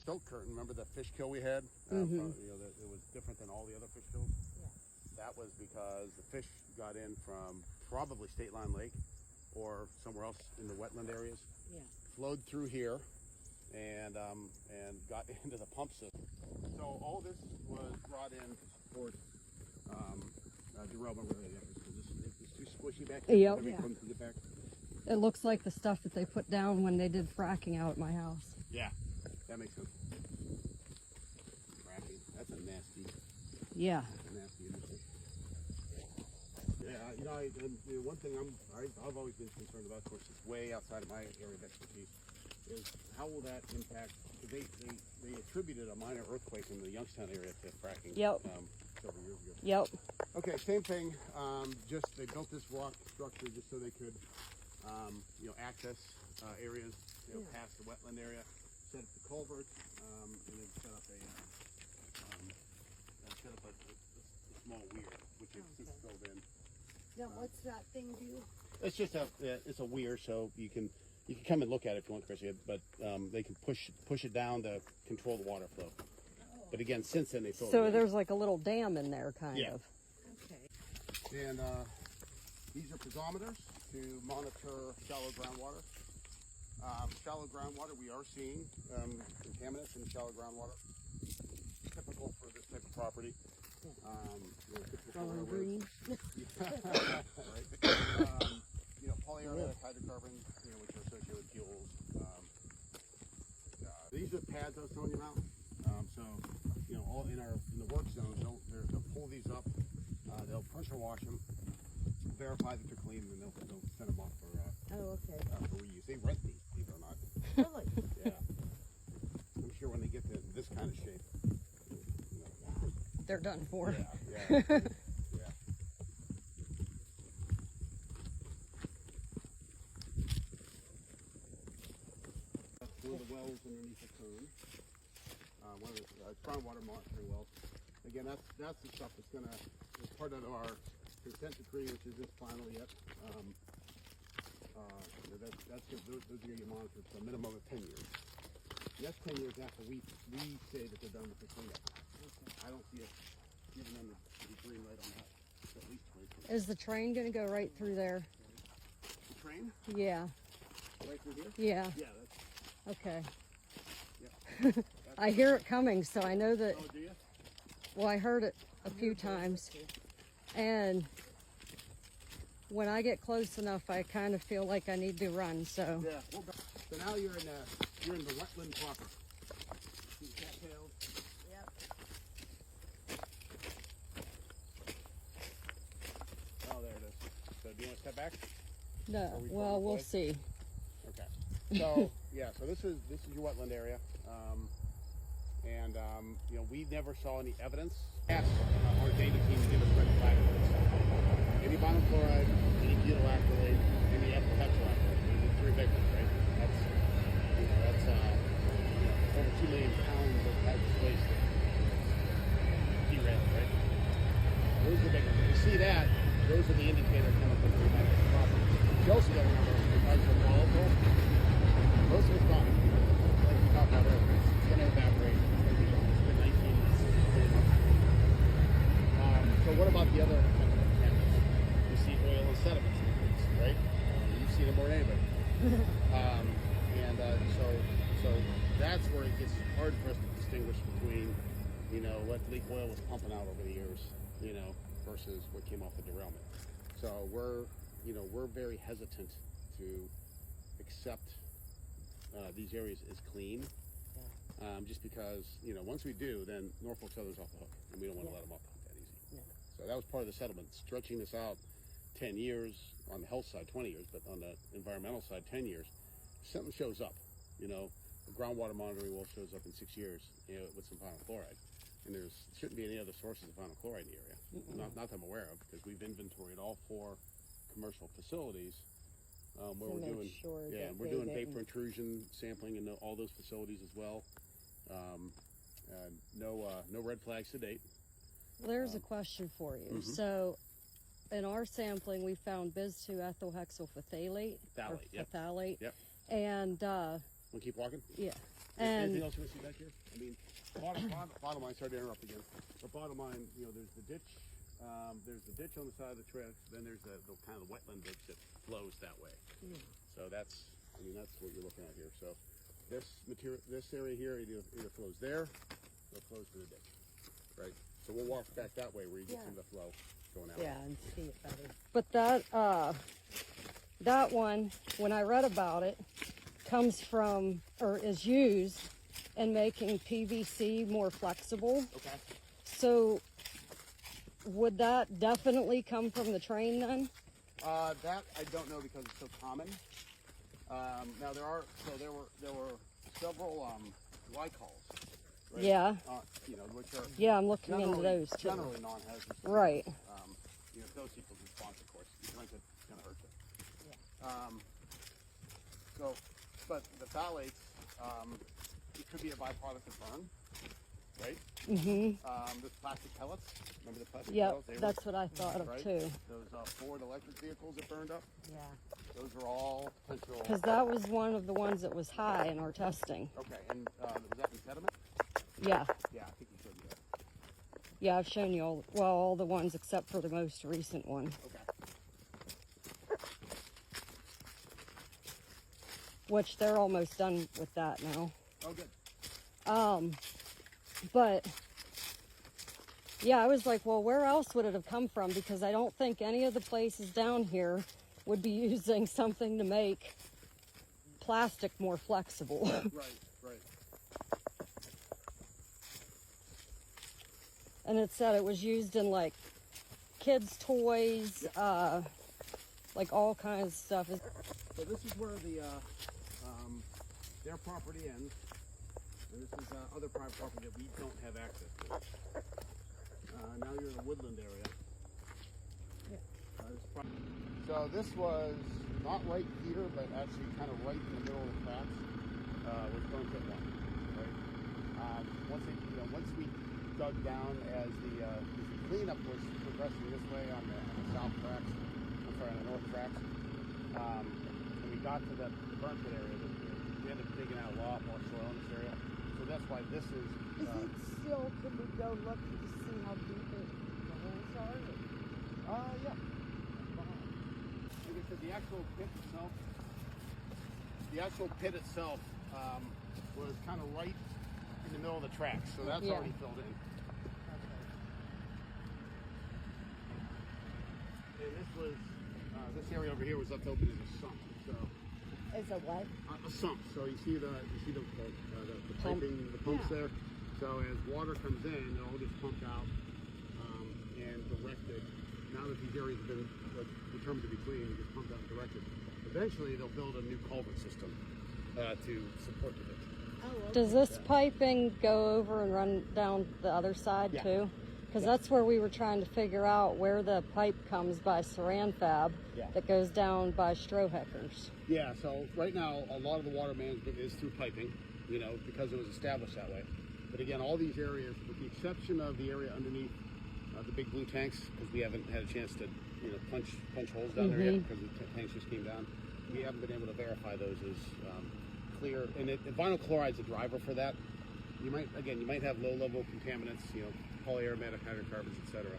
Silk curtain, remember the fish kill we had? You know, it was different than all the other fish kills. Yeah. That was because the fish got in from probably State Line Lake or somewhere else in the wetland areas. Yeah. Flowed through here and got into the pump system. So all this was brought in to support derailment related efforts. It's too squishy back here. Yep. Yeah. To get back. It looks like the stuff that they put down when they did fracking out at my house. Yeah, that makes sense. Fracking, that's a nasty. Yeah. That's a nasty industry. Yeah, you know, one thing I've always been concerned about, of course, it's way outside of my area of expertise, is how will that impact? They attributed a minor earthquake in the Youngstown area to fracking. Yep. Several years ago. Yep. Okay, same thing. Just they built this rock structure just so they could, you know, access areas, you know, past the wetland area. Set up the culvert, and then set up a small weir, which is since filled in. Now, what's that thing do? It's just it's a weir, so you can come and look at it if you want, Chrissy. But they can push it down to control the water flow. But again, since then they filled it So in. there's like a little dam in there, kind of. Okay. And these are piezometers to monitor shallow groundwater. Shallow groundwater, we are seeing contaminants in shallow groundwater. Typical for this type of property. You know, typical Green. right. You know, polyurethatic hydrocarbons, you know, which are associated with fuels. These are the pads I was telling you about. So, you know, all in the work zone, they'll pull these up. They'll pressure wash them, verify that they're clean, and then they'll send them off for reuse. They rent these, believe it or not. Really? Yeah. I'm sure when they get to this kind of shape, you know, They're done for. yeah. Yeah. One of the wells underneath the cone. One of the groundwater monitoring wells. Again, that's the stuff that's gonna, as part of our consent decree, which isn't final yet. Those are gonna get monitored for a minimum of 10 years. And that's 10 years after we say that they're done with the cleanup. I don't see it giving them the green light on that. It's at least 20. Is the train going to go right through there? The train? Yeah. Right through here? Yeah. Yeah, that's, Okay. yeah. I hear it coming, so I know that. Oh, do you? Well, I heard it a few times, and when I get close enough, I kind of feel like I need to run. So. Yeah. So now you're in the wetland proper. See the cattails? Yep. Oh, there it is. So do you want to step back? No. Well, we'll see. Okay. So yeah. So this is your wetland area, you know, we never saw any evidence. Asked our data team to give us red flag notice. Any vinyl chloride, any butyl acrylate, any epitetoacrylate. These are 3 big ones, right? That's over 2 million pounds of hazardous waste derailed, right? Those are the big ones. If you see that, those are the indicator chemicals we have in the property. You also got to remember, the types of volatile, most of it's gone. Like we talked about earlier, it's going to evaporate. It's been 19 months. So what about the other chemical contaminants? You see oil and sediments in the creeks, right? You've seen it more than anybody. So that's where it gets hard for us to distinguish between, you know, what leak oil was pumping out over the years, you know, versus what came off the derailment. So we're very hesitant to accept these areas as clean, just because, you know, once we do, then Norfolk Southern's off the hook, and we don't want to let them off the hook that easy. Yeah. So that was part of the settlement, stretching this out 10 years on the health side, 20 years, but on the environmental side, 10 years. If something shows up, you know, the groundwater monitoring well shows up in 6 years, you know, with some vinyl chloride. And there shouldn't be any other sources of vinyl chloride in the area. Not that I'm aware of, because we've inventoried all 4 commercial facilities where we're doing, we're doing vapor intrusion sampling in all those facilities as well. No red flags to date. Well, there's a question for you. So, in our sampling, we found bis-2-ethylhexylphthalate. Phthalate, Phthalate. Yep. And Want to keep walking? yeah. And anything else you want to see back here? I mean, bottom line, sorry to interrupt again, but bottom line, you know, there's the ditch on the side of the tracks, then there's the kind of the wetland ditch that flows that way. So that's what you're looking at here. So this area here either flows there or flows to the ditch, right? So we'll walk back that way where you get some of the flow going out. Yeah, and see it better. but that one, when I read about it, comes from or is used in making PVC more flexible. Okay. So would that definitely come from the train then? That I don't know because it's so common. Now there were several glycols, right? Yeah. You know, which are Yeah, I'm looking into those too. generally non-hazardous. Right. You know, dose equals response, of course. You drink it, it's gonna hurt you. Yeah. But the phthalates, it could be a byproduct of burn, right? The plastic pellets. Remember the plastic Yep, pellets? that's what I thought of right? too. Those Ford electric vehicles that burned up. Yeah. Those are all potential. Because that was one of the ones that was high in our testing. Okay, and was that in sediment? Yeah. Yeah, I think you showed me that. Yeah, I've shown you all the ones except for the most recent one. Okay. Which they're almost done with that now. Oh, good. But yeah, I was like, well, where else would it have come from? Because I don't think any of the places down here would be using something to make plastic more flexible. Right. And it said it was used in like kids' toys, like all kinds of stuff. So this is where their property ends, and this is other private property that we don't have access to. Now you're in the woodland area. So this was not right here, but actually kind of right in the middle of the tracks. Was Burn Pit 1, right? Once we dug down as the cleanup was progressing this way on the south tracks, on the north tracks, and we got to the burn pit area, we ended up digging out a lot more soil in this area. So that's why this is. Is it still, can we go look to see how deep the holes are? Yeah. Like I said, the actual pit itself was kind of right in the middle of the tracks, so that's already filled in. And this area over here was left open as a sump. So Is a what? a sump. So you see the piping, the pumps there. So as water comes in, it all gets pumped out and directed. Now that these areas have been determined to be clean, it gets pumped out and directed. Eventually, they'll build a new culvert system to support the ditch. Oh, okay. Does this piping go over and run down the other side too? Because that's where we were trying to figure out where the pipe comes by Saran Fab that goes down by Stroheckers. Yeah, so right now, a lot of the water management is through piping, you know, because it was established that way. But again, all these areas, with the exception of the area underneath the big blue tanks, because we haven't had a chance to, you know, punch holes down there yet because the tanks just came down. We haven't been able to verify those as clear. And vinyl chloride's a driver for that. You might have low-level contaminants, you know, polyaromatic hydrocarbons, etc.,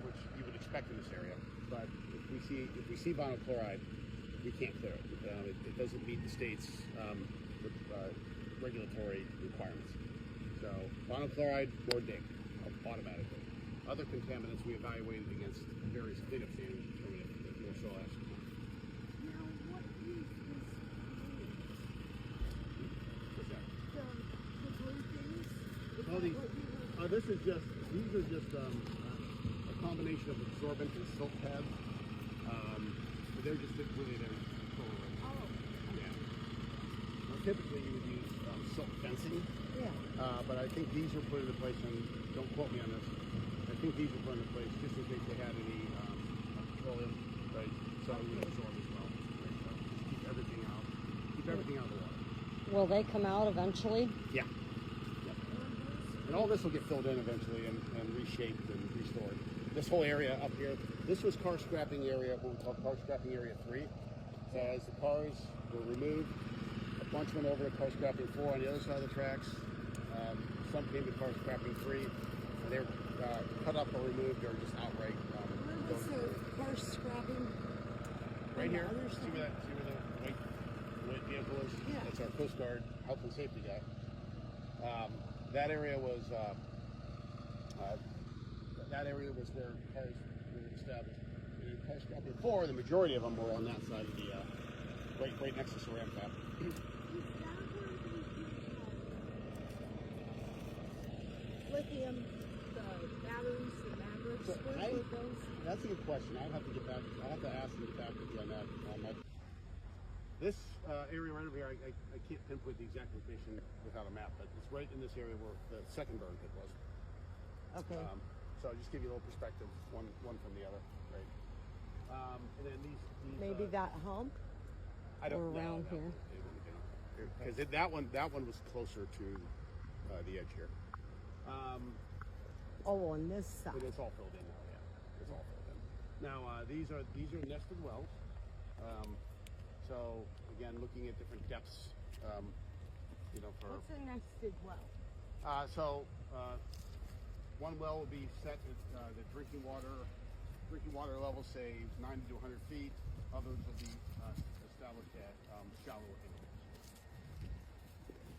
which you would expect in this area. But if we see vinyl chloride, we can't clear it. It doesn't meet the state's regulatory requirements. So vinyl chloride, more dig automatically. Other contaminants we evaluated against various cleanup standards to determine if more soil ash is on. Now, what is this? What's that? The blue things? These are just a combination of absorbent and silt pads. They're just really there to control it. Oh. Yeah. Now, typically you would use silt fencing. Yeah. But I think these were put into place, and don't quote me on this, I think these were put into place just in case they had any petroleum, right? So it would absorb as well. Right? So just keep everything out of the water. Will they come out eventually? Yeah. And all this will get filled in eventually and reshaped and restored. This whole area up here, this was car scrapping area, what we call car scrapping area 3. So as the cars were removed, bunch went over to car scrapping 4 on the other side of the tracks. Some came to car scrapping 3, and they were cut up or removed or just outright. Where was the car scrapping? Right here. Other See where the white vehicle is? Yeah. That's our Coast Guard health and safety guy. That area was where cars were established. And in car scrapping 4, the majority of them were on that side of the right next to Saram Tap. Lithium, the batteries, the mavericks, So where were those? That's a good question. I'll have to get back. I'll have to ask and get back with you on that. This area right over here, I can't pinpoint the exact location without a map, but it's right in this area where the second burn pit was. Okay. So I'll just give you a little perspective, one from the other, right? And then these Maybe that hump? I don't or around know. here. Because that one was closer to the edge here. Oh, on this side. But it's all filled in now, yeah. It's all filled in. Now, these are nested wells. So, again, looking at different depths, for... What's a nested well? One well will be set at the drinking water level, say 90 to 100 feet. Others will be established at shallower intervals.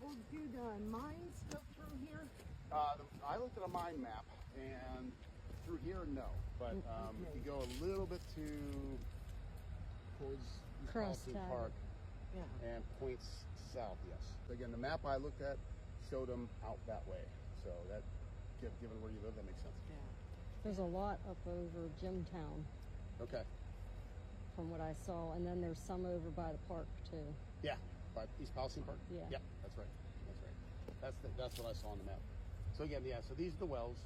Well, do the mines go through here? I looked at a mine map, and through here, no. But if you go a little bit towards East Palestine Park Yeah. and points south, yes. Again, the map I looked at showed them out that way. So that, given where you live, that makes sense. Yeah. There's a lot up over Jimtown Okay. from what I saw, and then there's some over by the park too. Yeah, by East Palestine Park? Yeah. Yep, that's right. That's what I saw on the map. So again, so these are the wells,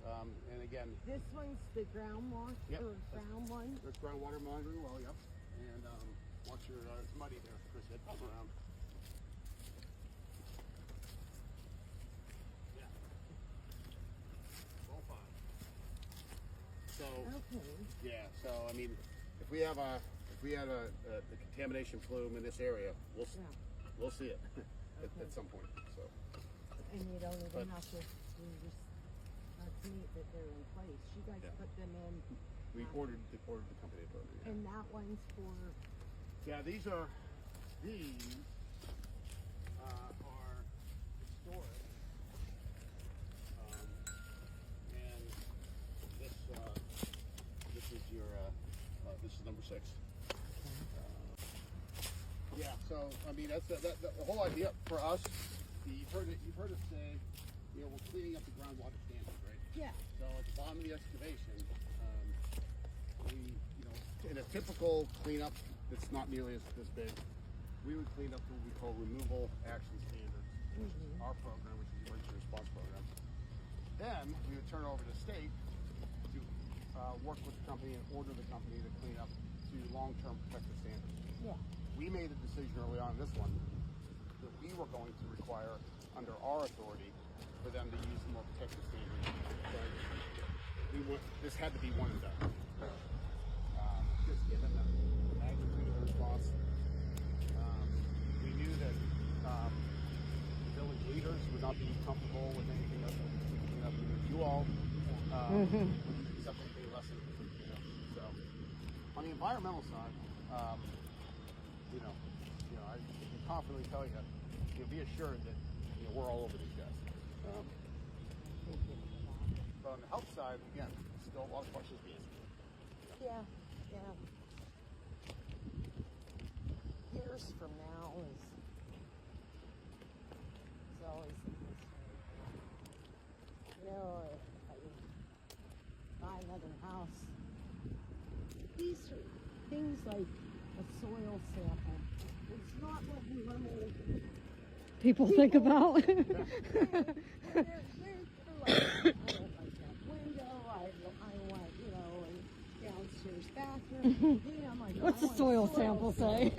and again, This one's the groundwater, Yep. or ground one? there's groundwater monitoring well, yep. And watch your, it's muddy there, Chris, head around. Yeah. Well, fine. So, Okay. yeah, so I mean, if we had the contamination plume in this area, we'll see it at some point. So, And you don't even But- have to, you just, that's neat that they're in place. You guys Yeah. put them in, we ordered the company to put it in. and that one's for, Yeah, these are historic. And this is number 6. Yeah, so I mean that's the whole idea for us. You've heard us say, we're cleaning up the groundwater standards, right? yeah. So at the bottom of the excavation, in a typical cleanup that's not nearly as big, we would clean up what we call removal action standards, which is our program, which is the emergency response program. Then we would turn it over to the state to work with the company and order the company to clean up to long-term protective standards. Yeah. We made a decision early on in this one that we were going to require, under our authority, for them to use more protective standards. So this had to be one and done. Just given the magnitude of the response, we knew that the village leaders would not be comfortable with anything else that we could clean up. You all would accept anything less than we could clean up. So on the environmental side, I can confidently tell you, be assured that we're all over these guys. But on the health side, again, still a lot of questions being answered. Yeah, yeah. Years from now is always a mystery. Buy another house. These are things like a soil sample. It's not what we normally People think about. they're like, I don't like that window. I want, a downstairs bathroom. I'm like, What's I the want soil sample say?